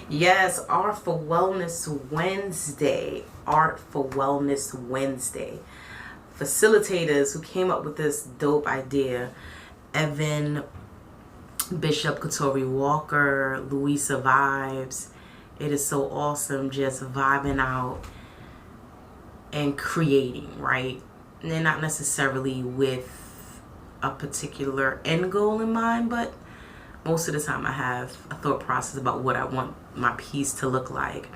Yes, Art for Wellness Wednesday. Art for Wellness Wednesday. Facilitators who came up with this dope idea: Evan, Bishop Katori Walker, Louisa Vibes. It is so awesome just vibing out and creating, right? And not necessarily with a particular end goal in mind, but most of the time I have a thought process about what I want my piece to look like.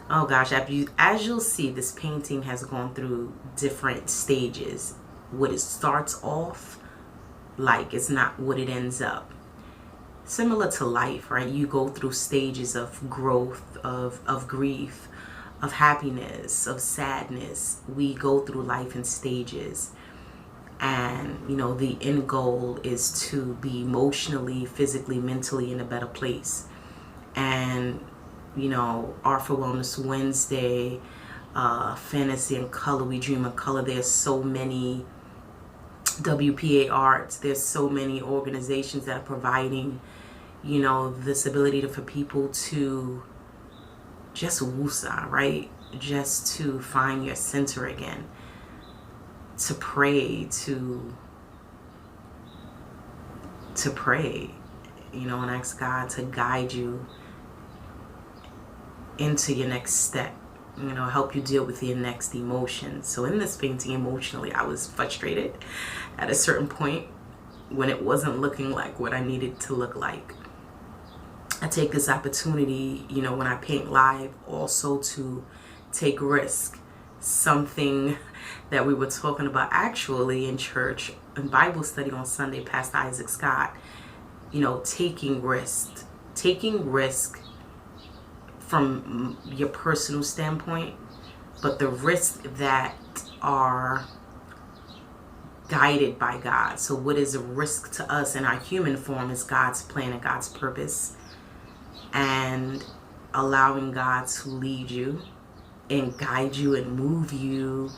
Oh gosh, as you'll see, this painting has gone through different stages. What it starts off like is not what it ends up. Similar to life, right? You go through stages of growth, of grief, of happiness, of sadness. We go through life in stages. And, you know, the end goal is to be emotionally, physically, mentally in a better place. And, you know, Art for Wellness Wednesday, Fantasy and Color, We Dream of Color. There's so many WPA Arts. There's so many organizations that are providing, you know, this ability for people to just woosah, right? Just to find your center again. To pray, to pray, you know, and ask God to guide you into your next step, you know, help you deal with your next emotion. So in this painting, emotionally, I was frustrated at a certain point when it wasn't looking like what I needed to look like. I take this opportunity, you know, when I paint live, also to take risk. Something that we were talking about actually in church, in Bible study on Sunday, Pastor Isaac Scott, you know, taking risk from your personal standpoint, but the risks that are guided by God. So what is a risk to us in our human form is God's plan and God's purpose, and allowing God to lead you and guide you and move you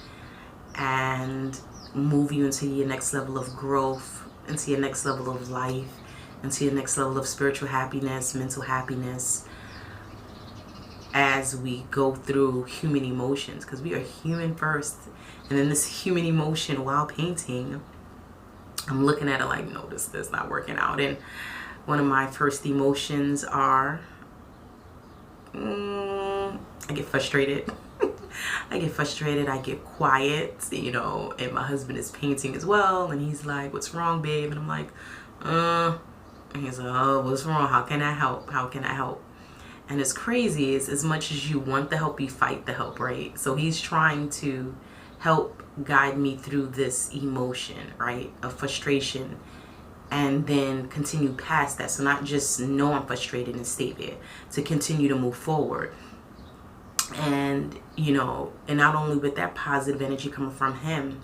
into your next level of growth, into your next level of life, into your next level of spiritual happiness, mental happiness, as we go through human emotions, because we are human first. And in this human emotion while painting, I'm looking at it like, no, this not working out. And one of my first emotions are I get frustrated. I get quiet, you know, and my husband is painting as well, and he's like, what's wrong, babe? And I'm like, and he's like, oh, what's wrong? How can I help? And it's crazy, is as much as you want the help, you fight the help, right? So he's trying to help guide me through this emotion, right, of frustration, and then continue past that. So not just know I'm frustrated and stay there, to continue to move forward. And, you know, and not only with that positive energy coming from him,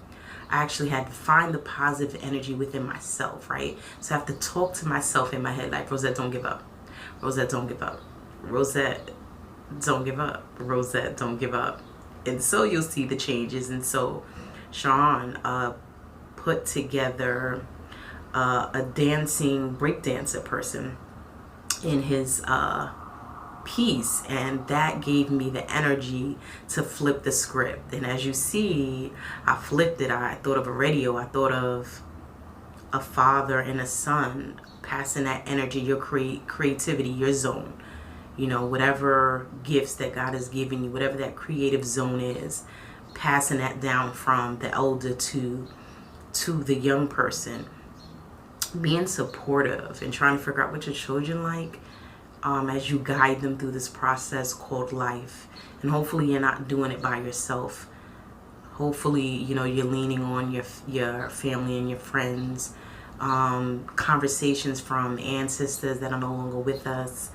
I actually had to find the positive energy within myself, right? So I have to talk to myself in my head like, Rosette, don't give up. Rosette, don't give up. Rosette, don't give up. Rosette, don't give up. And so you'll see the changes. And so Sean put together a dancing breakdancer person in his piece, and that gave me the energy to flip the script. And as you see, I flipped it. I thought of a radio. I thought of a father and a son passing that energy, your creativity, your zone, you know, whatever gifts that God has given you, whatever that creative zone is, passing that down from the elder to the young person, being supportive and trying to figure out what your children like, as you guide them through this process called life. And hopefully you're not doing it by yourself. Hopefully, you know, you're leaning on your family and your friends, conversations from ancestors that are no longer with us,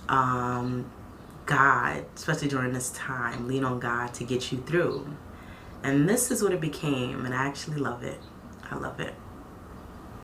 God, especially during this time. Lean on God to get you through. And this is what it became, and I actually love it. I love it.